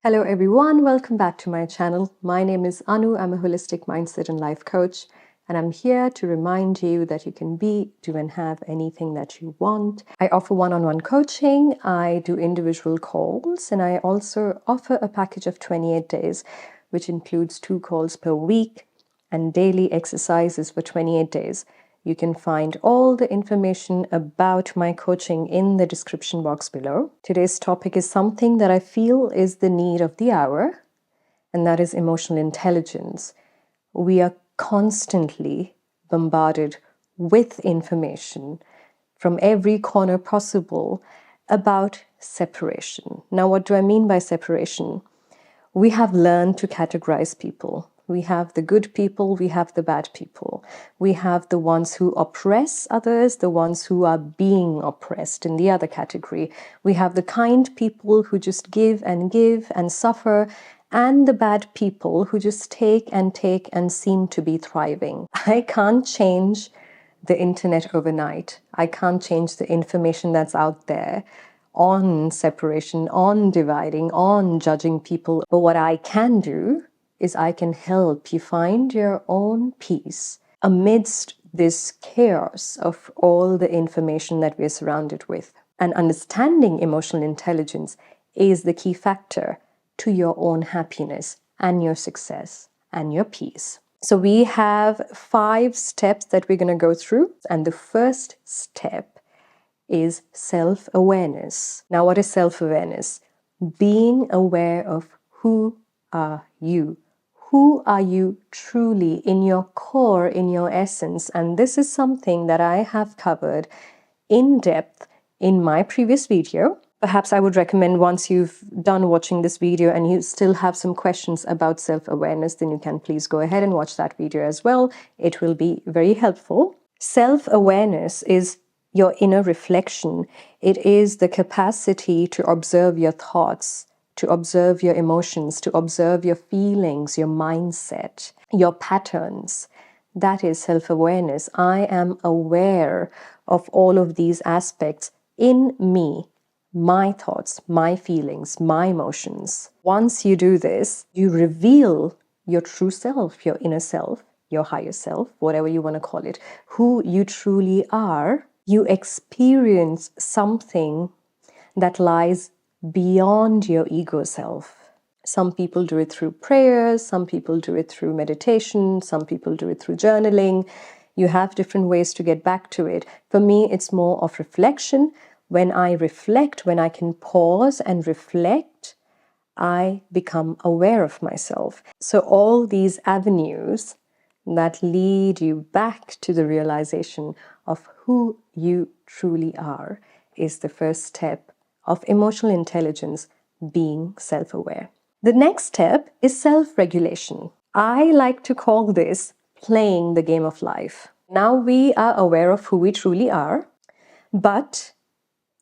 Hello everyone, welcome back to my channel. My name is Anu, I'm a holistic mindset and life coach, and I'm here to remind you that you can be, do and have anything that you want. I offer one-on-one coaching, I do individual calls, and I also offer a package of 28 days, which includes 2 calls per week and daily exercises for 28 days. You can find all the information about my coaching in the description box below. Today's topic is something that I feel is the need of the hour, and that is emotional intelligence. We are constantly bombarded with information from every corner possible about separation. Now, what do I mean by separation? We have learned to categorize people. We have the good people, we have the bad people. We have the ones who oppress others, the ones who are being oppressed in the other category. We have the kind people who just give and suffer, and the bad people who just take and seem to be thriving. I can't change the internet overnight. I can't change the information that's out there on separation, on dividing, on judging people. But what I can do is I can help you find your own peace amidst this chaos of all the information that we're surrounded with. And understanding emotional intelligence is the key factor to your own happiness and your success and your peace. So we have 5 steps that we're going to go through. And the first step is self-awareness. Now, what is self-awareness? Being aware of who are you. Who are you truly in your core, in your essence? And this is something that I have covered in depth in my previous video. Perhaps I would recommend once you've done watching this video and you still have some questions about self-awareness, then you can please go ahead and watch that video as well. It will be very helpful. Self-awareness is your inner reflection. It is the capacity to observe your thoughts, to observe your emotions, to observe your feelings, your mindset, your patterns. That is self-awareness. I am aware of all of these aspects in me, my thoughts, my feelings, my emotions. Once you do this, you reveal your true self, your inner self, your higher self, whatever you want to call it, who you truly are. You experience something that lies beyond your ego self. Some people do it through prayers, some people do it through meditation, some people do it through journaling. You have different ways to get back to it. For me, it's more of reflection. When I reflect, when I can pause and reflect, I become aware of myself. So all these avenues that lead you back to the realization of who you truly are is the first step of emotional intelligence, being self-aware. The next step is self-regulation. I like to call this playing the game of life. Now we are aware of who we truly are, but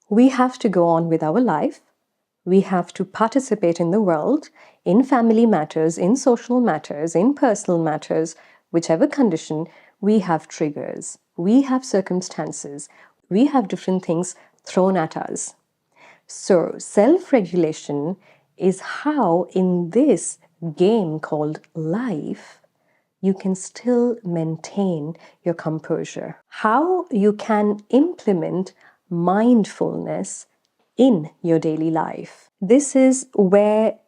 we have to go on with our life. We have to participate in the world, in family matters, in social matters, in personal matters, whichever condition. We have triggers, we have circumstances, we have different things thrown at us. So self-regulation is how in this game called life, you can still maintain your composure. How you can implement mindfulness in your daily life. This is where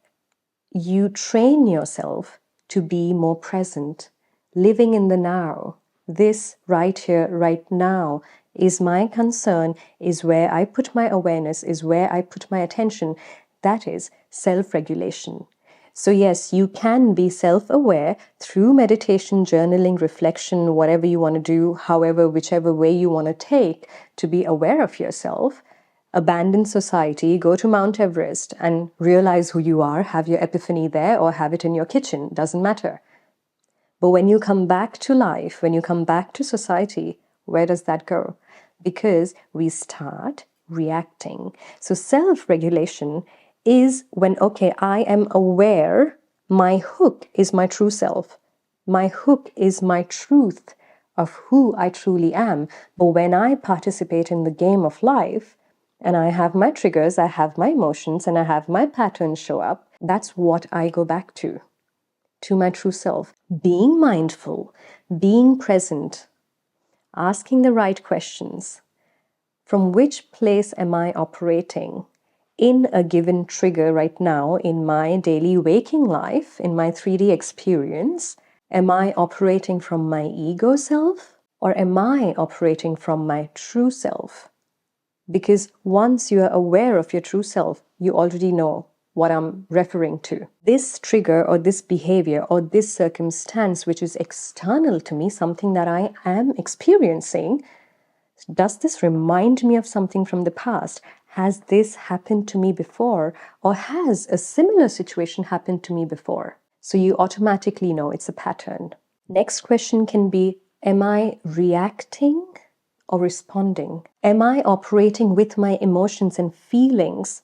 you train yourself to be more present, living in the now. This right here, right now is my concern, is where I put my awareness, is where I put my attention. That is self-regulation. So yes, you can be self-aware through meditation, journaling, reflection, whatever you want to do, however, whichever way you want to take to be aware of yourself. Abandon society, go to Mount Everest and realize who you are, have your epiphany there or have it in your kitchen, doesn't matter. But when you come back to life, when you come back to society, where does that go? Because we start reacting. So self-regulation is when, okay, I am aware, my hook is my true self. My hook is my truth of who I truly am. But when I participate in the game of life, and I have my triggers, I have my emotions, and I have my patterns show up, that's what I go back to my true self. Being mindful, being present, asking the right questions. From which place am I operating in a given trigger right now in my daily waking life, in my 3D experience? Am I operating from my ego self, or am I operating from my true self? Because once you are aware of your true self, you already know what I'm referring to. This trigger or this behavior or this circumstance, which is external to me, something that I am experiencing, does this remind me of something from the past? Has this happened to me before? Or has a similar situation happened to me before? So you automatically know it's a pattern. Next question can be, am I reacting or responding? Am I operating with my emotions and feelings,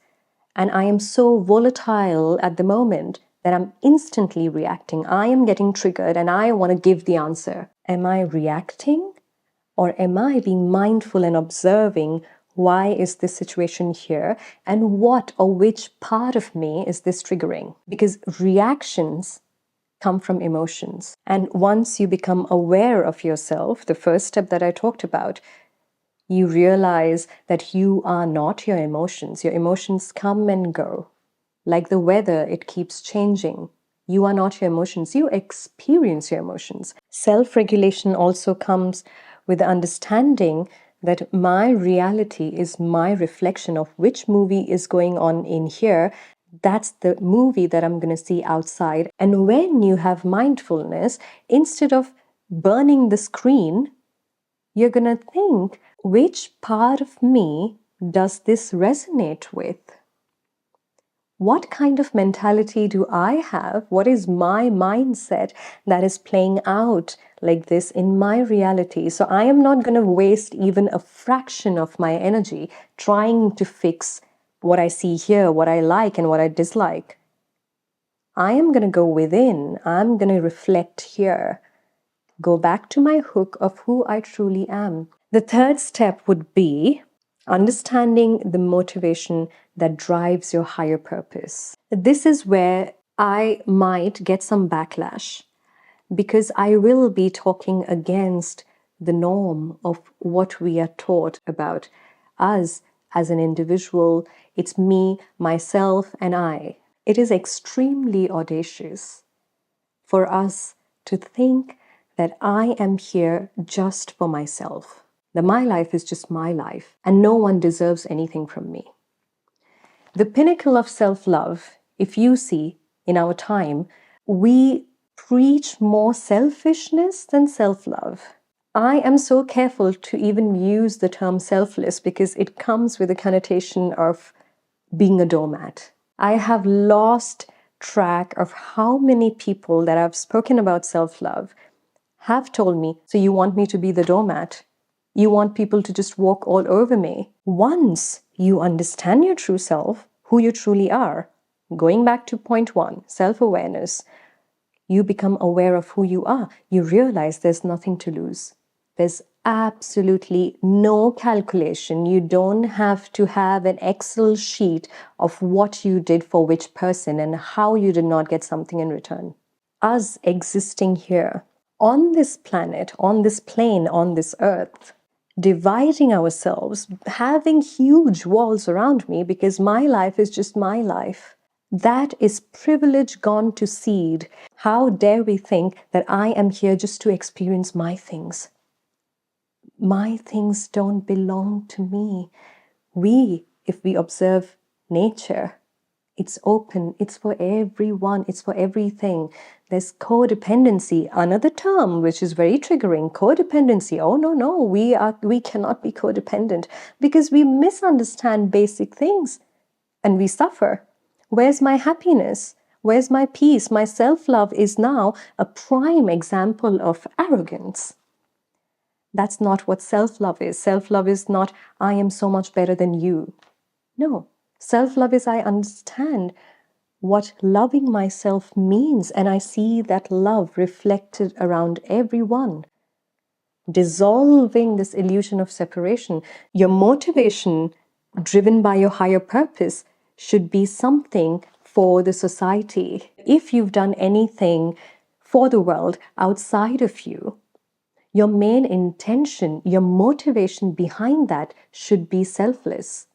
and I am so volatile at the moment that I'm instantly reacting? I am getting triggered and I want to give the answer. Am I reacting, or am I being mindful and observing, why is this situation here, and what or which part of me is this triggering? Because reactions come from emotions. And once you become aware of yourself, the first step that I talked about, you realize that you are not your emotions. Your emotions come and go. Like the weather, it keeps changing. You are not your emotions. You experience your emotions. Self-regulation also comes with the understanding that my reality is my reflection of which movie is going on in here. That's the movie that I'm going to see outside. And when you have mindfulness, instead of burning the screen, you're going to think, which part of me does this resonate with? What kind of mentality do I have? What is my mindset that is playing out like this in my reality? So I am not going to waste even a fraction of my energy trying to fix what I see here, what I like and what I dislike. I am going to go within. I'm going to reflect here. Go back to my hook of who I truly am. The third step would be understanding the motivation that drives your higher purpose. This is where I might get some backlash, because I will be talking against the norm of what we are taught about us as an individual. It's me, myself, and I. It is extremely audacious for us to think that I am here just for myself, that my life is just my life and no one deserves anything from me. The pinnacle of self-love, if you see, in our time, we preach more selfishness than self-love. I am so careful to even use the term selfless because it comes with a connotation of being a doormat. I have lost track of how many people that I've spoken about self-love have told me, so you want me to be the doormat? You want people to just walk all over me? Once you understand your true self, who you truly are, going back to point one, self-awareness, you become aware of who you are. You realize there's nothing to lose. There's absolutely no calculation. You don't have to have an Excel sheet of what you did for which person and how you did not get something in return. Us existing here on this planet, on this plane, on this earth, dividing ourselves, having huge walls around me because my life is just my life. That is privilege gone to seed. How dare we think that I am here just to experience my things? My things don't belong to me. If we observe nature, it's open, it's for everyone, it's for everything. There's codependency, another term which is very triggering, codependency. Oh, no, we cannot be codependent because we misunderstand basic things and we suffer. Where's my happiness? Where's my peace? My self-love is now a prime example of arrogance. That's not what self-love is. Self-love is not, I am so much better than you. No. Self-love is I understand what loving myself means and I see that love reflected around everyone. Dissolving this illusion of separation. Your motivation driven by your higher purpose, should be something for the society. If you've done anything for the world outside of you, your main intention, your motivation behind that should be selfless.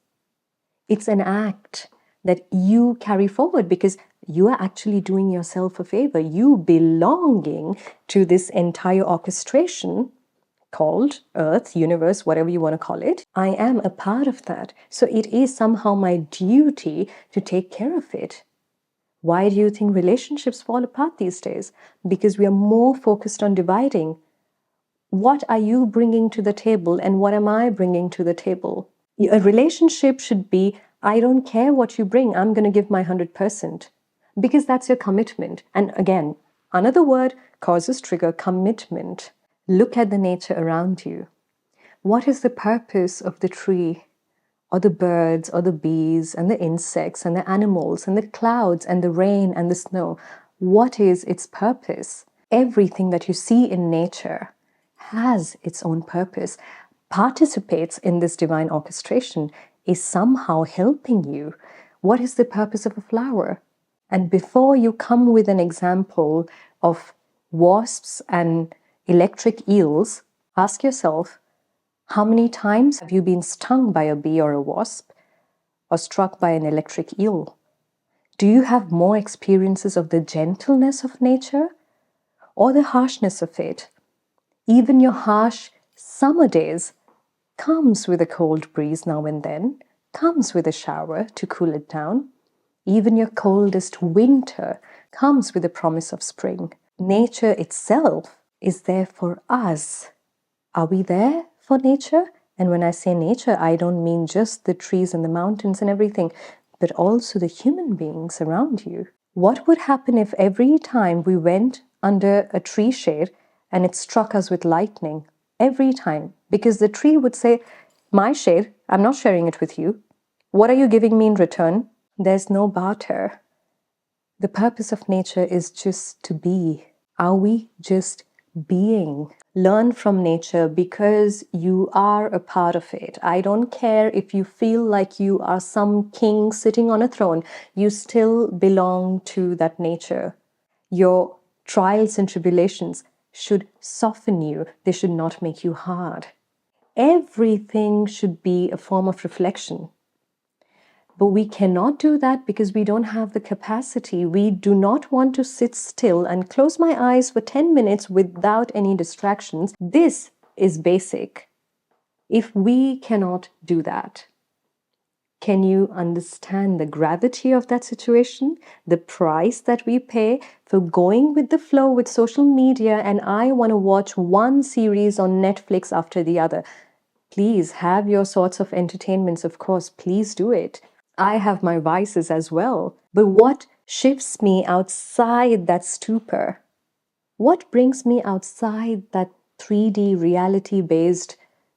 It's an act that you carry forward because you are actually doing yourself a favor. You belonging to this entire orchestration called Earth, universe, whatever you want to call it. I am a part of that. So it is somehow my duty to take care of it. Why do you think relationships fall apart these days? Because we are more focused on dividing. What are you bringing to the table and what am I bringing to the table? A relationship should be, I don't care what you bring, I'm going to give my 100%. Because that's your commitment. And again, another word causes trigger, commitment. Look at the nature around you. What is the purpose of the tree, or the birds, or the bees, and the insects, and the animals, and the clouds, and the rain, and the snow? What is its purpose? Everything that you see in nature has its own purpose, participates in this divine orchestration, is somehow helping you. What is the purpose of a flower? And before you come with an example of wasps and electric eels, ask yourself, how many times have you been stung by a bee or a wasp, or struck by an electric eel? Do you have more experiences of the gentleness of nature or the harshness of it? Even your harsh summer days comes with a cold breeze now and then, comes with a shower to cool it down. Even your coldest winter comes with the promise of spring. Nature itself is there for us. Are we there for nature? And when I say nature, I don't mean just the trees and the mountains and everything, but also the human beings around you. What would happen if every time we went under a tree shade and it struck us with lightning? Every time. Because the tree would say, my shade, I'm not sharing it with you. What are you giving me in return? There's no barter. The purpose of nature is just to be. Are we just being? Learn from nature because you are a part of it. I don't care if you feel like you are some king sitting on a throne. You still belong to that nature. Your trials and tribulations should soften you. They should not make you hard. Everything should be a form of reflection. But we cannot do that because we don't have the capacity. We do not want to sit still and close my eyes for 10 minutes without any distractions. This is basic. If we cannot do that, can you understand the gravity of that situation? The price that we pay for going with the flow with social media, and I want to watch one series on Netflix after the other. Please have your sorts of entertainments, of course. Please do it. I have my vices as well. But what shifts me outside that stupor? What brings me outside that 3D reality-based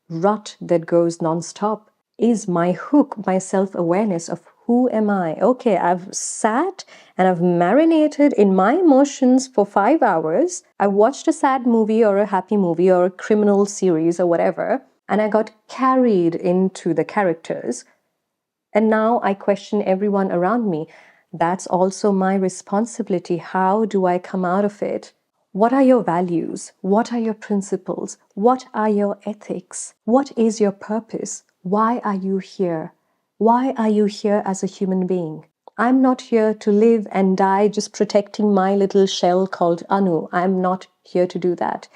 rut that goes nonstop is my hook, my self-awareness of who am I? Okay, I've sat and I've marinated in my emotions for 5 hours. I watched a sad movie or a happy movie or a criminal series or whatever, and I got carried into the characters. And now I question everyone around me. That's also my responsibility. How do I come out of it? What are your values? What are your principles? What are your ethics? What is your purpose? Why are you here? Why are you here as a human being? I'm not here to live and die just protecting my little shell called Anu. I'm not here to do that.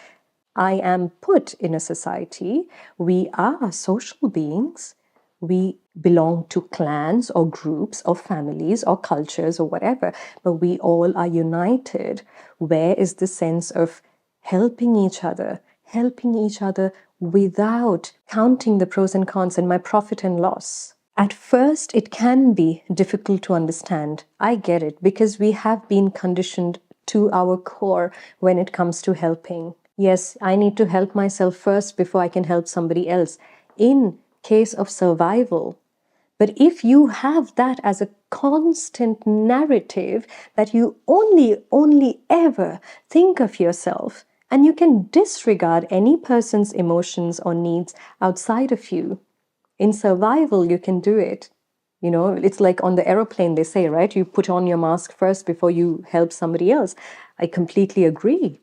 I am put in a society. We are social beings. We belong to clans or groups or families or cultures or whatever, but we all are united. Where is the sense of helping each other without counting the pros and cons and my profit and loss? At first, it can be difficult to understand. I get it, because we have been conditioned to our core when it comes to helping. Yes, I need to help myself first before I can help somebody else in case of survival. But if you have that as a constant narrative that you only ever think of yourself, and you can disregard any person's emotions or needs outside of you, In survival, you can do it. You know, it's like on the aeroplane, they say, right? You put on your mask first before you help somebody else. I completely agree.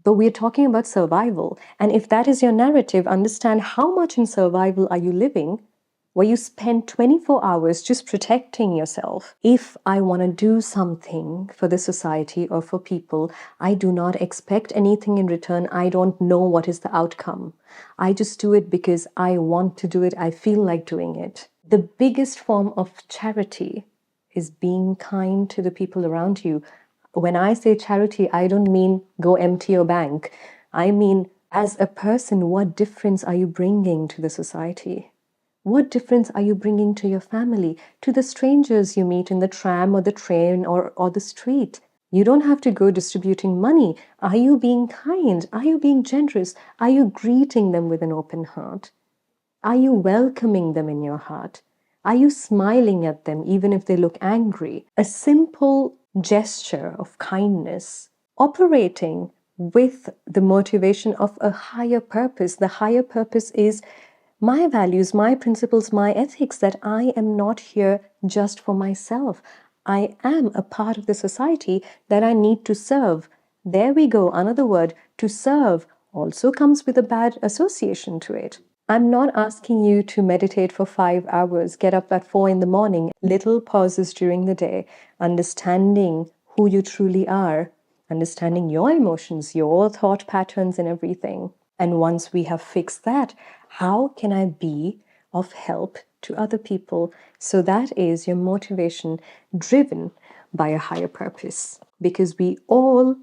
But we're talking about survival. And if that is your narrative, understand how much in survival are you living where you spend 24 hours just protecting yourself. If I want to do something for the society or for people, I do not expect anything in return. I don't know what is the outcome. I just do it because I want to do it. I feel like doing it. The biggest form of charity is being kind to the people around you. When I say charity, I don't mean go empty your bank. I mean, as a person, what difference are you bringing to the society? What difference are you bringing to your family, to the strangers you meet in the tram or the train or the street? You don't have to go distributing money. Are you being kind? Are you being generous? Are you greeting them with an open heart? Are you welcoming them in your heart? Are you smiling at them even if they look angry? A simple gesture of kindness, operating with the motivation of a higher purpose. The higher purpose is my values, my principles, my ethics, that I am not here just for myself. I am a part of the society that I need to serve. There we go, another word. To serve also comes with a bad association to it. I'm not asking you to meditate for 5 hours, get up at 4 in the morning, little pauses during the day, understanding who you truly are, understanding your emotions, your thought patterns, and everything. And once we have fixed that, how can I be of help to other people? So that is your motivation driven by a higher purpose. Because we all,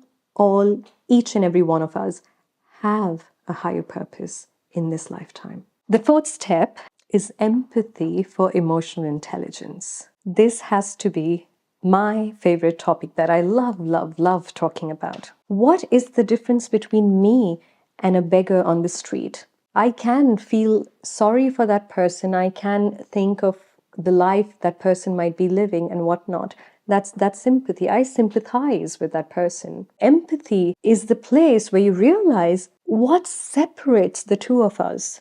each and every one of us have a higher purpose in this lifetime. The fourth step is empathy for emotional intelligence. This has to be my favorite topic that I love talking about. What is the difference between me and a beggar on the street? I can feel sorry for that person. I can think of the life that person might be living and whatnot. That's sympathy. I sympathize with that person. Empathy is the place where you realize what separates the two of us.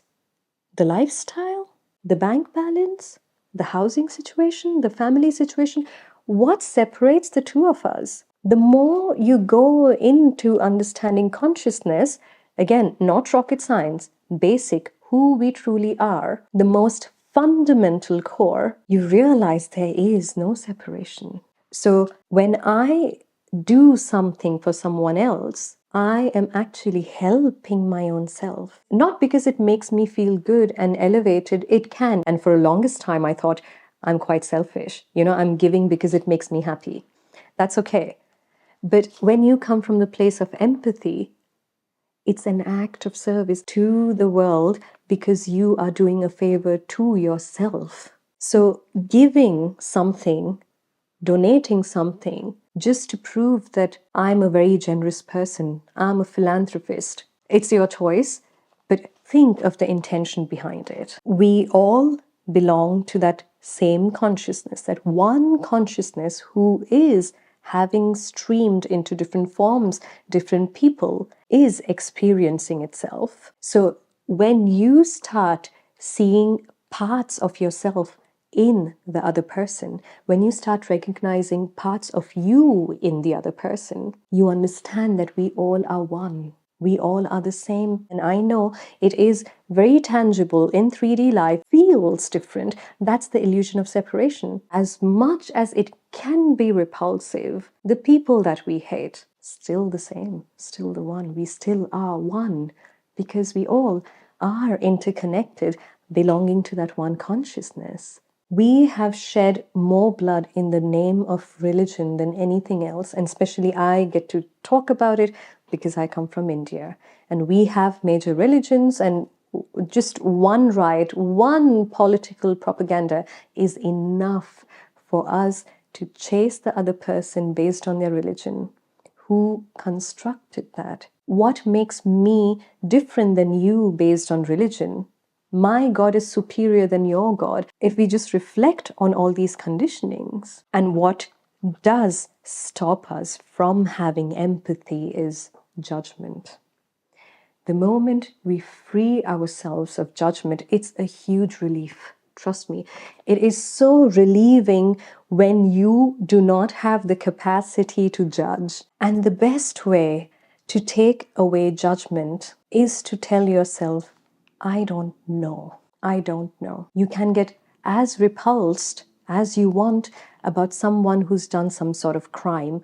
The lifestyle, the bank balance, the housing situation, the family situation. What separates the two of us? The more you go into understanding consciousness, again, not rocket science, basic, who we truly are, the most fundamental core, you realize there is no separation. So when I do something for someone else, I am actually helping my own self. Not because it makes me feel good and elevated, it can. And for the longest time, I thought I'm quite selfish. I'm giving because it makes me happy. That's okay. But when you come from the place of empathy, it's an act of service to the world because you are doing a favor to yourself. So giving something, donating something, just to prove that I'm a very generous person, I'm a philanthropist. It's your choice, but think of the intention behind it. We all belong to that same consciousness, that one consciousness who is having streamed into different forms, different people, is experiencing itself. So when you start seeing parts of yourself in the other person, when you start recognizing parts of you in the other person, you understand that we all are one. We all are the same. And I know it is very tangible in 3D life, feels different. That's the illusion of separation. As much as it can be repulsive, the people that we hate, still the same, still the one. We still are one because we all are interconnected, belonging to that one consciousness. We have shed more blood in the name of religion than anything else. And especially I get to talk about it because I come from India. And we have major religions, and just one riot, one political propaganda is enough for us to chase the other person based on their religion. Who constructed that? What makes me different than you based on religion? My God is superior than your God. If we just reflect on all these conditionings, and what does stop us from having empathy is judgment. The moment we free ourselves of judgment, it's a huge relief. Trust me. It is so relieving when you do not have the capacity to judge. And the best way to take away judgment is to tell yourself, I don't know. I don't know. You can get as repulsed as you want about someone who's done some sort of crime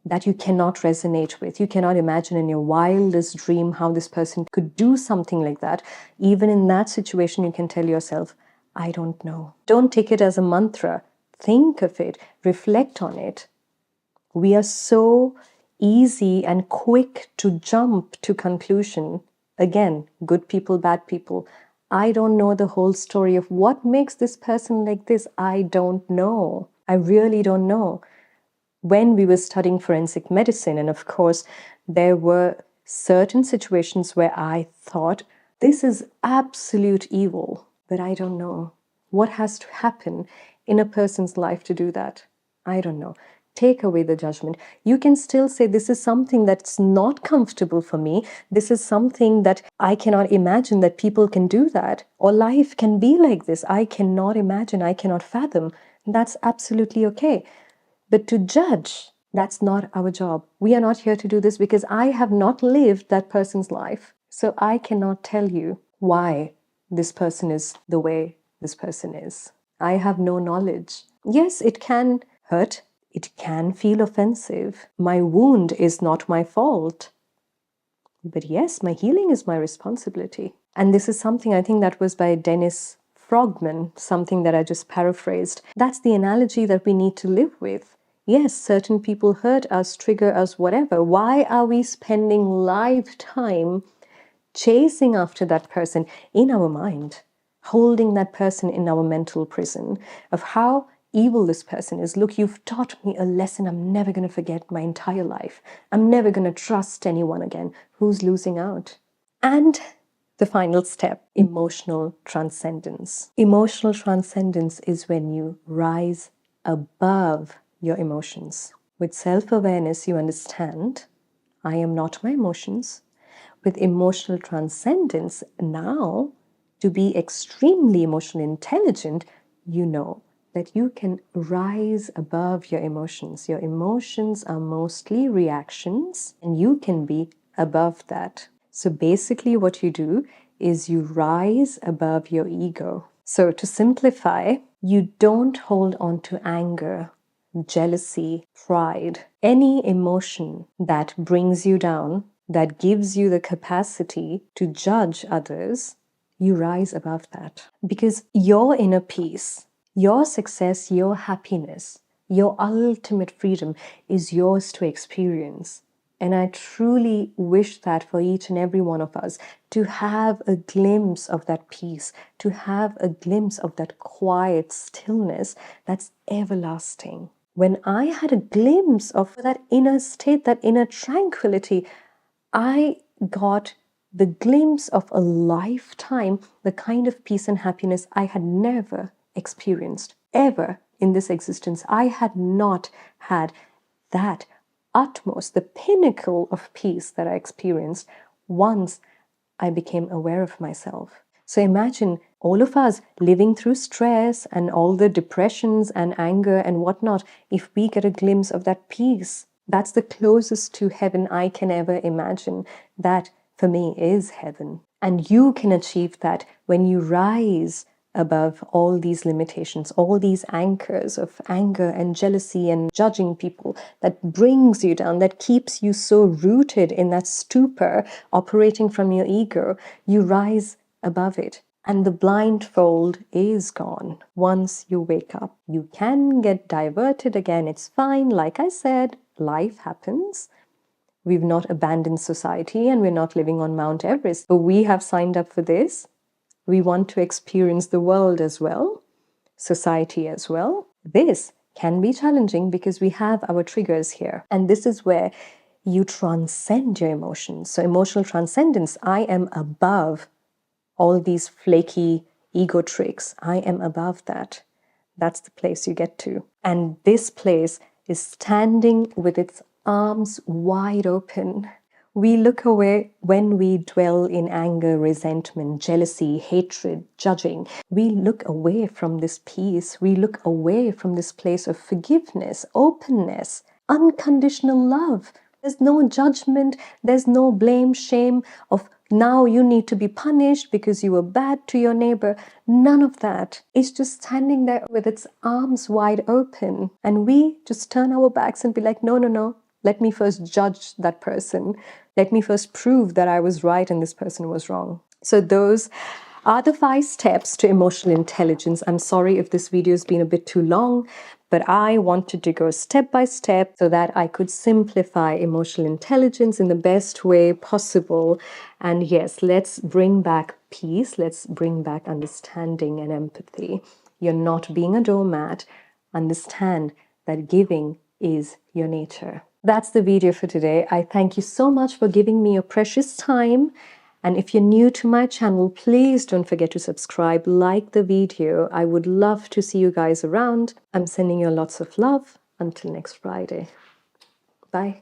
that you cannot resonate with. You cannot imagine in your wildest dream how this person could do something like that. Even in that situation, you can tell yourself, I don't know. Don't take it as a mantra. Think of it, reflect on it. We are so easy and quick to jump to conclusion. Again, good people, bad people. I don't know the whole story of what makes this person like this. I don't know. I really don't know. When we were studying forensic medicine, and of course, there were certain situations where I thought, this is absolute evil, but I don't know. What has to happen in a person's life to do that? I don't know. Take away the judgment. You can still say, this is something that's not comfortable for me. This is something that I cannot imagine that people can do that, or life can be like this. I cannot imagine, I cannot fathom. That's absolutely okay. But to judge, that's not our job. We are not here to do this because I have not lived that person's life. So I cannot tell you why this person is the way this person is. I have no knowledge. Yes, it can hurt. It can feel offensive. My wound is not my fault. But yes, my healing is my responsibility. And this is something, I think that was by Dennis Frogman, something that I just paraphrased. That's the analogy that we need to live with. Yes, certain people hurt us, trigger us, whatever. Why are we spending lifetime chasing after that person in our mind, holding that person in our mental prison of how evil this person is? Look, you've taught me a lesson I'm never going to forget my entire life. I'm never going to trust anyone again. Who's losing out? And the final step, emotional transcendence. Emotional transcendence is when you rise above your emotions. With self-awareness, you understand, I am not my emotions. With emotional transcendence, now, to be extremely emotionally intelligent, you know that you can rise above your emotions. Your emotions are mostly reactions, and you can be above that. So basically what you do is you rise above your ego. So to simplify, you don't hold on to anger, jealousy, pride, any emotion that brings you down, that gives you the capacity to judge others, you rise above that. Because your inner peace, your success, your happiness, your ultimate freedom is yours to experience. And I truly wish that for each and every one of us to have a glimpse of that peace, to have a glimpse of that quiet stillness that's everlasting. When I had a glimpse of that inner state, that inner tranquility, I got the glimpse of a lifetime, the kind of peace and happiness I had never experienced, ever in this existence. I had not had that utmost, the pinnacle of peace that I experienced once I became aware of myself. So imagine all of us living through stress and all the depressions and anger and whatnot. If we get a glimpse of that peace, that's the closest to heaven I can ever imagine. That, for me, is heaven. And you can achieve that when you rise above all these limitations, all these anchors of anger and jealousy and judging people that brings you down, that keeps you so rooted in that stupor operating from your ego. You rise above it. And the blindfold is gone once you wake up. You can get diverted again. It's fine. Like I said, life happens. We've not abandoned society and we're not living on Mount Everest. But we have signed up for this. We want to experience the world as well, society as well. This can be challenging because we have our triggers here. And this is where you transcend your emotions. So emotional transcendence, I am above all these flaky ego tricks. I am above that. That's the place you get to. And this place is standing with its arms wide open, We look away when we dwell in anger, resentment, jealousy, hatred, judging. We look away from this peace. We look away from this place of forgiveness, openness, unconditional love. There's no judgment. There's no blame, shame of now you need to be punished because you were bad to your neighbor. None of that. It's just standing there with its arms wide open. And we just turn our backs and be like, no, no, no. Let me first judge that person. Let me first prove that I was right and this person was wrong. So those are the 5 steps to emotional intelligence. I'm sorry if this video has been a bit too long, but I wanted to go step by step so that I could simplify emotional intelligence in the best way possible. And yes, let's bring back peace. Let's bring back understanding and empathy. You're not being a doormat. Understand that giving is your nature. That's the video for today. I thank you so much for giving me your precious time. And if you're new to my channel, please don't forget to subscribe, like the video. I would love to see you guys around. I'm sending you lots of love. Until next Friday. Bye.